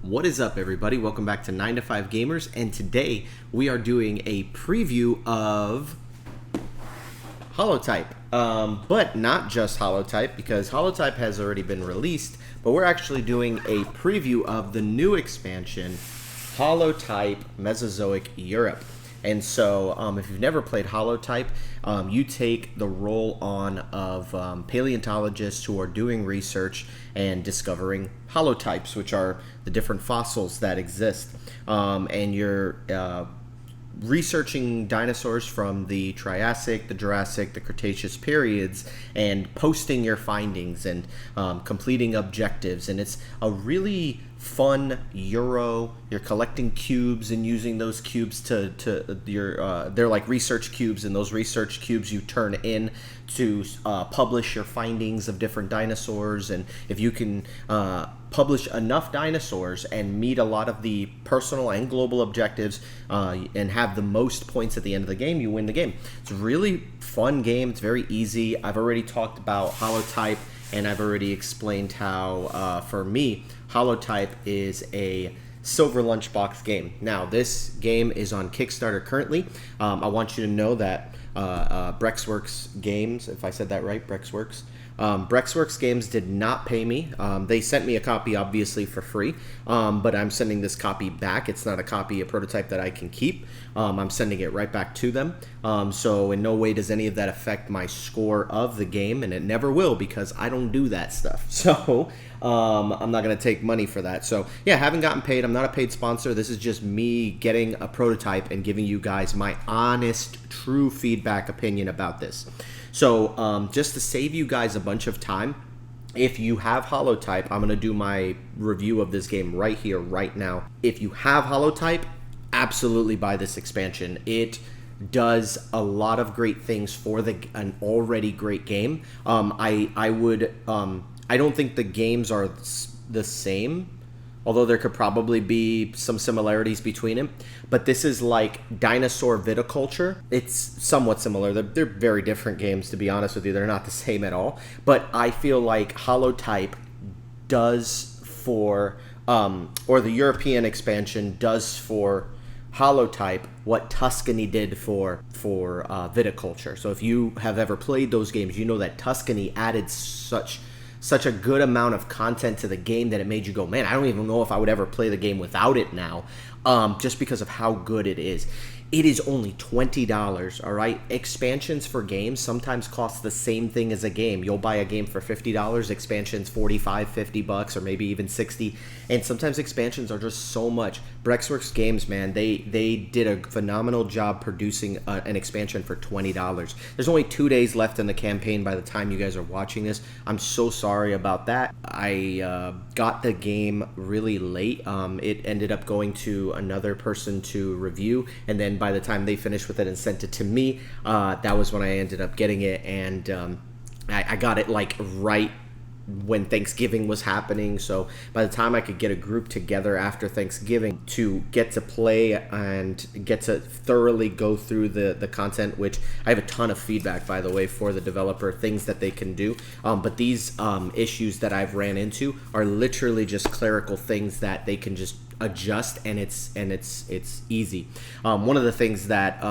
What is up, everybody? Welcome back to 9 to 5 Gamers, and today we are doing a preview of Holotype. But not just Holotype, because Holotype has already been released, but we're actually doing a preview of the new expansion, Holotype Mesozoic Europe. And so, if you've never played Holotype, you take the role on of paleontologists who are doing research and discovering holotypes, which are the different fossils that exist. And you're researching dinosaurs from the Triassic, the Jurassic, the Cretaceous periods, and posting your findings and completing objectives. And it's a really fun Euro. You're collecting cubes and using those cubes to your they're like research cubes, and those research cubes you turn in to publish your findings of different dinosaurs. And if you can publish enough dinosaurs and meet a lot of the personal and global objectives and have the most points at the end of the game, you win the game. It's a really fun game. It's very easy. I've already talked about Holotype, and I've already explained how, for me, Holotype is a silver lunchbox game. Now, this game is on Kickstarter currently. I want you to know that Brexworks Games, if I said that right, Brexworks Games did not pay me. They sent me a copy, obviously, for free, but I'm sending this copy back. It's not a prototype that I can keep. I'm sending it right back to them. So in no way does any of that affect my score of the game, and it never will, because I don't do that stuff. So I'm not going to take money for that. So yeah, haven't gotten paid. I'm not a paid sponsor. This is just me getting a prototype and giving you guys my honest, true feedback opinion about this. So just to save you guys a bunch of time, if you have Holotype, I'm going to do my review of this game right here, right now. If you have Holotype, absolutely buy this expansion. It does a lot of great things for an already great game. I don't think the games are the same, although there could probably be some similarities between them. But this is like dinosaur viticulture. It's somewhat similar. They're very different games, to be honest with you. They're not the same at all. But I feel like Holotype does for, or the European expansion does for Holotype what Tuscany did for viticulture. So if you have ever played those games, you know that Tuscany added such a good amount of content to the game that it made you go, man, I don't even know if I would ever play the game without it now, just because of how good it is. It is only $20, all right? Expansions for games sometimes cost the same thing as a game. You'll buy a game for $50, expansions $45, $50, or maybe even $60. And sometimes expansions are just so much. Brexworks Games, man, they did a phenomenal job producing an expansion for $20. There's only 2 days left in the campaign by the time you guys are watching this. I'm so sorry about that. I got the game really late. It ended up going to another person to review, and then by the time they finished with it and sent it to me, that was when I ended up getting it. And I got it like right when Thanksgiving was happening, so by the time I could get a group together after Thanksgiving to get to play and get to thoroughly go through the content, which I have a ton of feedback, by the way, for the developer, things that they can do, but these issues that I've ran into are literally just clerical things that they can just adjust, and it's easy. One of the things that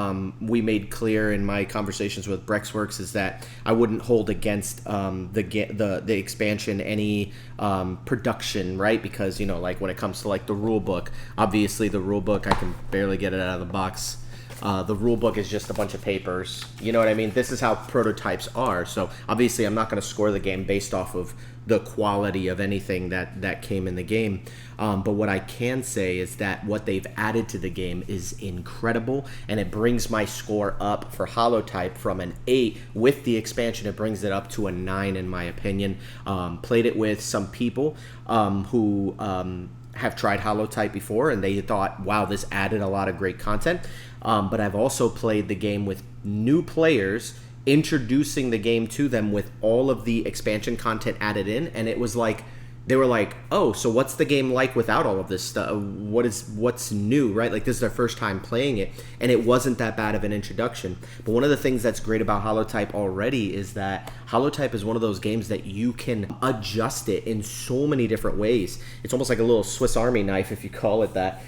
we made clear in my conversations with Brexworks is that I wouldn't hold against the expansion any production, right? Because, you know, like when it comes to like the rule book, obviously the rule book, I can barely get it out of the box. The rule book is just a bunch of papers. You know what I mean? This is how prototypes are. So obviously I'm not going to score the game based off of the quality of anything that came in the game. But what I can say is that what they've added to the game is incredible, and it brings my score up for Holotype from an 8. With the expansion, it brings it up to a 9, in my opinion. Played it with some people who have tried Holotype before, and they thought, wow, this added a lot of great content. But I've also played the game with new players, introducing the game to them with all of the expansion content added in, and it was like they were like, oh, so what's the game like without all of this stuff? What's new, right? Like, this is their first time playing it, and it wasn't that bad of an introduction. But one of the things that's great about Holotype already is that Holotype is one of those games that you can adjust it in so many different ways. It's almost like a little Swiss Army knife, if you call it that,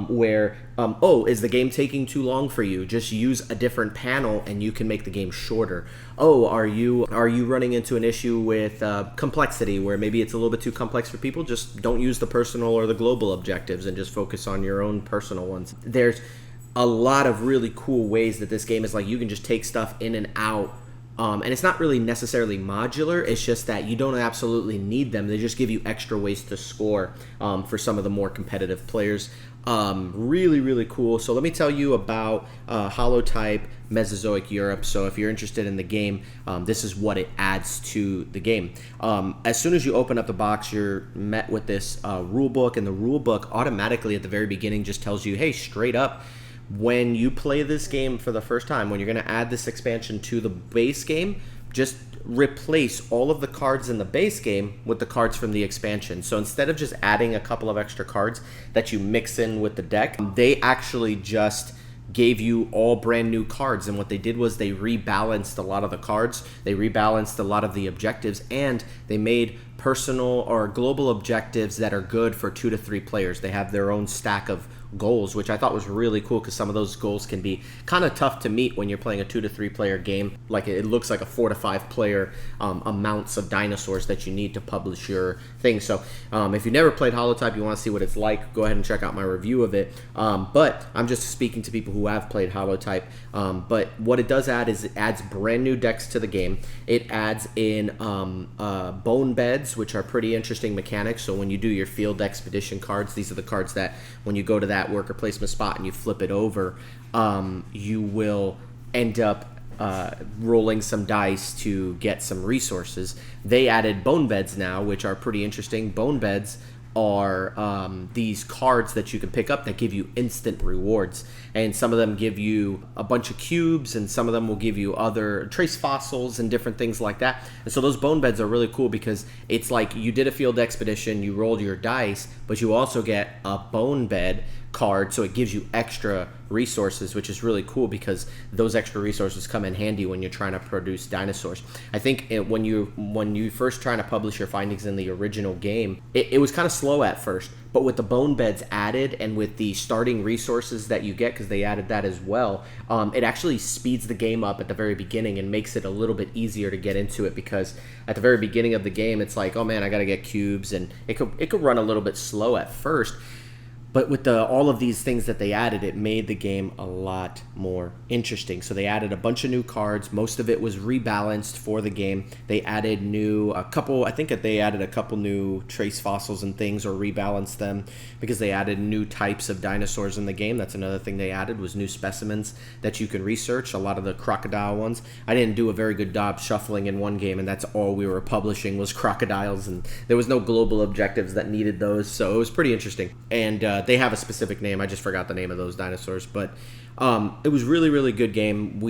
where, oh, is the game taking too long for you? Just use a different panel and you can make the game shorter. Oh, are you running into an issue with complexity, where maybe it's a little bit too complex for people? Just don't use the personal or the global objectives and just focus on your own personal ones. There's a lot of really cool ways that this game is like, you can just take stuff in and out. And it's not really necessarily modular. It's just that you don't absolutely need them. They just give you extra ways to score for some of the more competitive players. Really, really cool. So let me tell you about Holotype Mesozoic Europe. So if you're interested in the game, this is what it adds to the game. As soon as you open up the box, you're met with this rule book, and the rule book automatically at the very beginning just tells you, hey, straight up, when you play this game for the first time, when you're going to add this expansion to the base game, just replace all of the cards in the base game with the cards from the expansion. So instead of just adding a couple of extra cards that you mix in with the deck, they actually just gave you all brand new cards. And what they did was they rebalanced a lot of the cards, they rebalanced a lot of the objectives, and they made personal or global objectives that are good for 2 to 3 players. They have their own stack of goals, which I thought was really cool, because some of those goals can be kind of tough to meet when you're playing a 2 to 3 player game. Like, it looks like a 4 to 5 player amounts of dinosaurs that you need to publish your thing. So if you've never played Holotype, you want to see what it's like, go ahead and check out my review of it. But I'm just speaking to people who have played Holotype. But what it does add is it adds brand new decks to the game. It adds in bone beds, which are pretty interesting mechanics. So when you do your field expedition cards, these are the cards that when you go to that worker placement spot and you flip it over, you will end up rolling some dice to get some resources. They added bone beds now, which are pretty interesting. Bone beds are these cards that you can pick up that give you instant rewards, and some of them give you a bunch of cubes, and some of them will give you other trace fossils and different things like that. And so those bone beds are really cool, because it's like you did a field expedition, you rolled your dice, but you also get a bone bed card, so it gives you extra resources, which is really cool, because those extra resources come in handy when you're trying to produce dinosaurs. I think when you first trying to publish your findings in the original game, it was kind of slow at first, but with the bone beds added and with the starting resources that you get, because they added that as well, it actually speeds the game up at the very beginning and makes it a little bit easier to get into it, because at the very beginning of the game, it's like, oh man, I gotta get cubes, and it could run a little bit slow at first. But with all of these things that they added, it made the game a lot more interesting. So they added a bunch of new cards. Most of it was rebalanced for the game. They added I think that they added a couple new trace fossils and things, or rebalanced them, because they added new types of dinosaurs in the game. That's another thing they added, was new specimens that you can research. A lot of the crocodile ones. I didn't do a very good job shuffling in one game, and that's all we were publishing was crocodiles, and there was no global objectives that needed those. So it was pretty interesting. And they have a specific name. I just forgot the name of those dinosaurs, but it was really, really good game.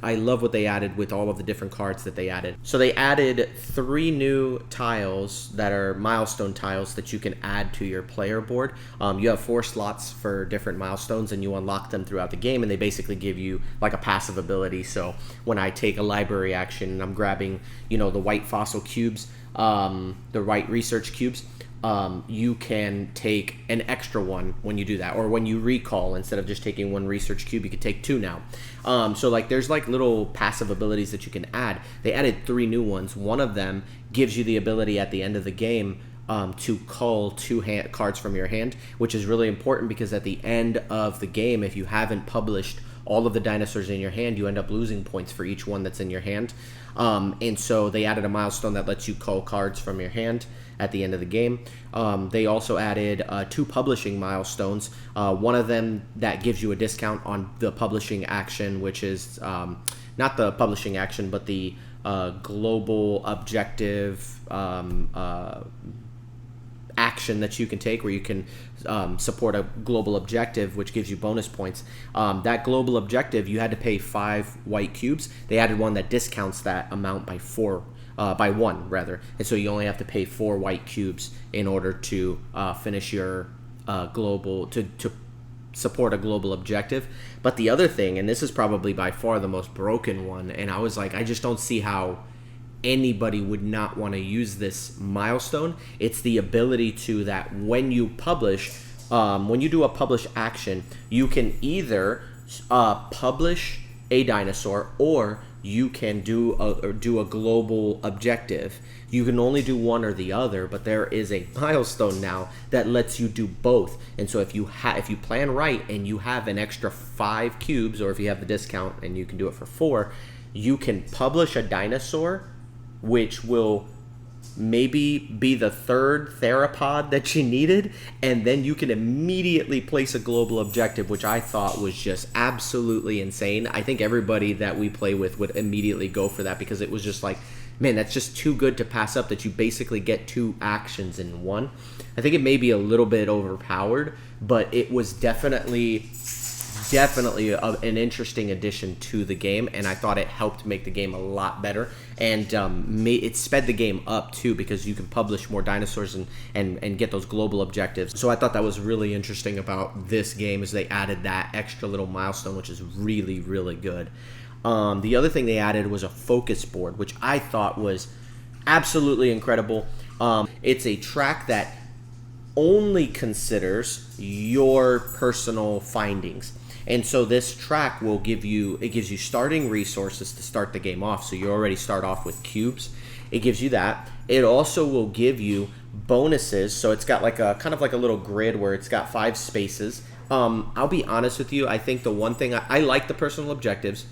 I love what they added with all of the different cards that they added. So they added 3 new tiles that are milestone tiles that you can add to your player board. You have 4 slots for different milestones, and you unlock them throughout the game, and they basically give you like a passive ability. So when I take a library action and I'm grabbing, the white fossil cubes, the white research cubes, you can take an extra one when you do that, or when you recall, instead of just taking 1 research cube, you could take 2 now. So like there's like little passive abilities that you can add. They added 3 new ones. One of them gives you the ability at the end of the game to cull 2 cards from your hand, which is really important, because at the end of the game, if you haven't published all of the dinosaurs in your hand, you end up losing points for each one that's in your hand. And so they added a milestone that lets you cull cards from your hand at the end of the game. They also added 2 publishing milestones. One of them that gives you a discount on the publishing action, which is not the publishing action, but the global objective action that you can take, where you can support a global objective, which gives you bonus points. That global objective, you had to pay 5 white cubes. They added one that discounts that amount by 4 by 1 rather, and so you only have to pay 4 white cubes in order to finish your global to support a global objective. But the other thing, and this is probably by far the most broken one, and I was like, I just don't see how anybody would not want to use this milestone. It's the ability to that when you publish, when you do a publish action, you can either publish a dinosaur, or you can do a global objective. You can only do one or the other, but there is a milestone now that lets you do both. And so if you plan right and you have an extra 5 cubes, or if you have the discount and you can do it for 4, you can publish a dinosaur, which will maybe be the 3rd theropod that you needed, and then you can immediately place a global objective, which I thought was just absolutely insane. I think everybody that we play with would immediately go for that, because it was just like, man, that's just too good to pass up, that you basically get 2 actions in one. I think it may be a little bit overpowered, but it was definitely an interesting addition to the game, and I thought it helped make the game a lot better, and it sped the game up too, because you can publish more dinosaurs and get those global objectives. So I thought that was really interesting about this game, is they added that extra little milestone, which is really, really good. The other thing they added was a focus board, which I thought was absolutely incredible. It's a track that only considers your personal findings. And so this track will gives you starting resources to start the game off. So you already start off with cubes. It gives you that. It also will give you bonuses. So it's got like a kind of like a little grid where it's got 5 spaces. I'll be honest with you. I think the one thing I like the personal objectives.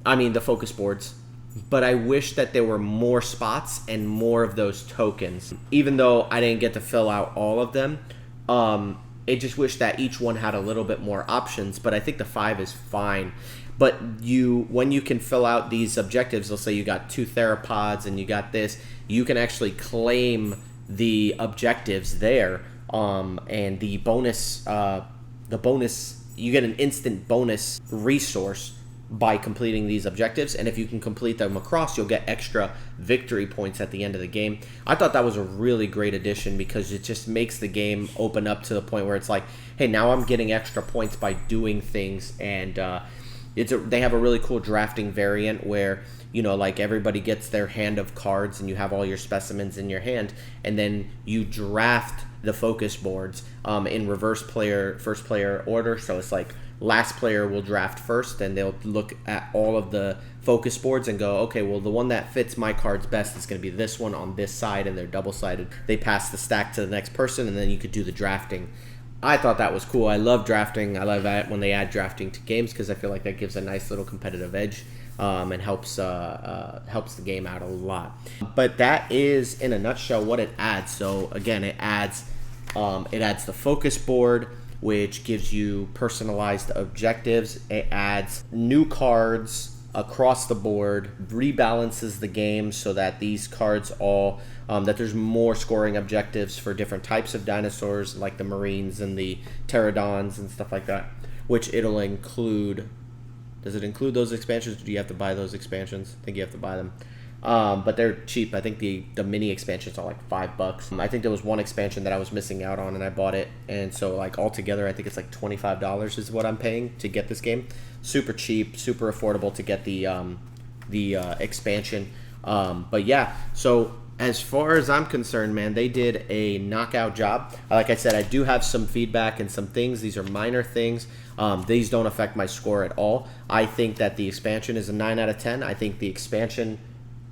I mean the focus boards. But I wish that there were more spots and more of those tokens. Even though I didn't get to fill out all of them, it just wish that each one had a little bit more options. But I think the 5 is fine. But when you can fill out these objectives, let's say you got 2 theropods and you got this, you can actually claim the objectives there, and the bonus, you get an instant bonus resource by completing these objectives, and if you can complete them across, you'll get extra victory points at the end of the game. I thought that was a really great addition, because it just makes the game open up to the point where it's like, hey, now I'm getting extra points by doing things. And they have a really cool drafting variant where, you know, like everybody gets their hand of cards and you have all your specimens in your hand, and then you draft the focus boards in first player order. So it's like last player will draft first, and they'll look at all of the focus boards and go, okay, well, the one that fits my cards best is going to be this one on this side, and they're double-sided. They pass the stack to the next person, and then you could do the drafting. I thought that was cool. I love drafting. I love that when they add drafting to games, because I feel like that gives a nice little competitive edge, and helps the game out a lot. But that is, in a nutshell, what it adds. So again, it adds the focus board, which gives you personalized objectives. It adds new cards across the board, rebalances the game so that these cards all, that there's more scoring objectives for different types of dinosaurs, like the marines and the pterodons and stuff like that, which it'll include. Does it include those expansions, or do you have to buy those expansions? I think you have to buy them. But they're cheap. I think the mini expansions are like $5. I think there was one expansion that I was missing out on, and I bought it. And so like altogether, I think it's like $25 is what I'm paying to get this game. Super cheap, super affordable to get the expansion. But yeah, so as far as I'm concerned, man, they did a knockout job. Like I said, I do have some feedback and some things. These are minor things. These don't affect my score at all. I think that the expansion is a 9 out of 10. I think the expansion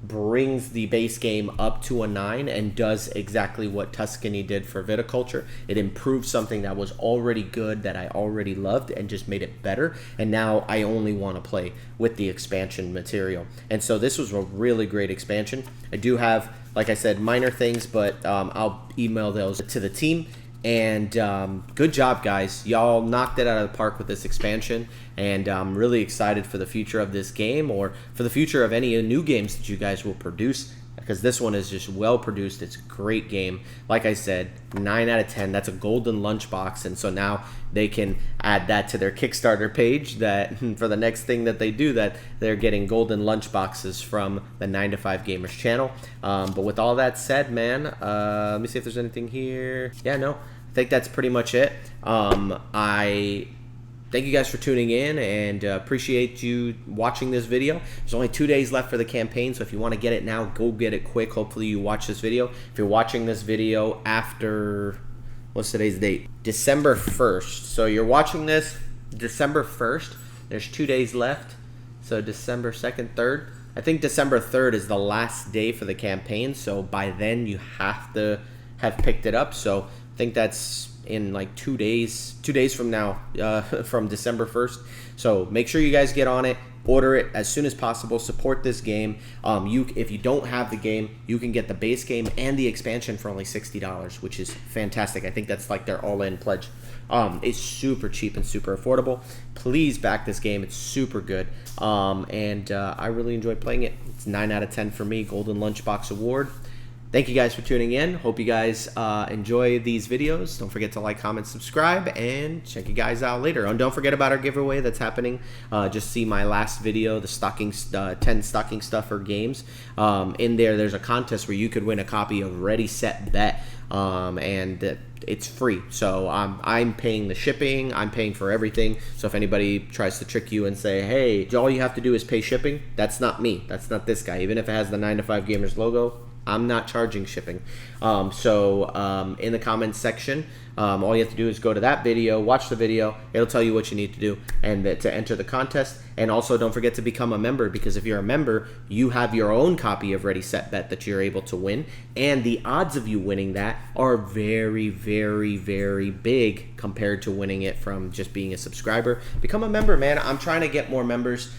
brings the base game up to a 9 and does exactly what Tuscany did for viticulture. It improved something that was already good, that I already loved, and just made it better. And now I only want to play with the expansion material. And so this was a really great expansion. I do have, like I said, minor things, but I'll email those to the team. And good job, guys. Y'all knocked it out of the park with this expansion. And I'm really excited for the future of this game, or for the future of any new games that you guys will produce. because this one is just well produced. It's a great game. Like I said, 9 out of 10. That's a golden lunchbox, and so now they can add that to their Kickstarter page, that for the next thing that they do, that they're getting golden lunchboxes from the 9 to 5 Gamers channel. But with all that said, man, let me see if there's anything here. Yeah, no, I think that's pretty much it. I thank you guys for tuning in, and appreciate you watching this video. There's only 2 days left for the campaign, so if you want to get it now, go get it quick. Hopefully you watch this video. If you're watching this video after, what's today's date? December 1st. So you're watching this December 1st. There's 2 days left. So December 2nd, 3rd. I think December 3rd is the last day for the campaign, so by then you have to have picked it up. So I think that's in like 2 days from now, from December 1st. So make sure you guys get on it, order it as soon as possible, support this game. If you don't have the game, you can get the base game and the expansion for only $60, which is fantastic. I think that's like their all-in pledge. It's super cheap and super affordable. Please back this game. It's super good, and I really enjoy playing it. It's 9 out of 10 for me, Golden Lunchbox Award. Thank you guys for tuning in. Hope you guys enjoy these videos. Don't forget to like, comment, subscribe, and check you guys out later. And don't forget about our giveaway that's happening. Just see my last video, the 10 stocking stuffer games. In there's a contest where you could win a copy of Ready, Set, Bet, and it's free. So I'm paying the shipping. I'm paying for everything. So if anybody tries to trick you and say, hey, all you have to do is pay shipping, that's not me. That's not this guy. Even if it has the 9 to 5 Gamers logo, I'm not charging shipping. In the comments section, all you have to do is go to that video, watch the video. It'll tell you what you need to do and to enter the contest. And also don't forget to become a member, because if you're a member, you have your own copy of Ready, Set, Bet that you're able to win. And the odds of you winning that are very, very, very big compared to winning it from just being a subscriber. Become a member, man. I'm trying to get more members.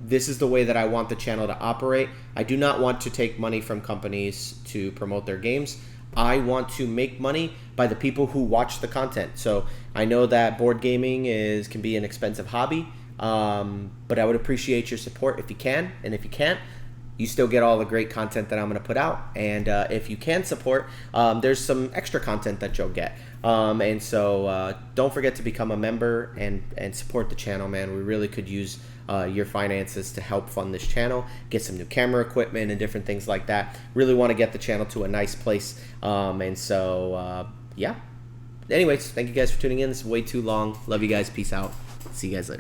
This is the way that I want the channel to operate. I do not want to take money from companies to promote their games. I want to make money by the people who watch the content. So I know that board gaming can be an expensive hobby, but I would appreciate your support if you can. And if you can't, you still get all the great content that I'm going to put out. And if you can support, there's some extra content that you'll get. And so don't forget to become a member and support the channel, man. We really could use your finances to help fund this channel, get some new camera equipment and different things like that. Really want to get the channel to a nice place. Yeah. Anyways, thank you guys for tuning in. This is way too long. Love you guys. Peace out. See you guys later.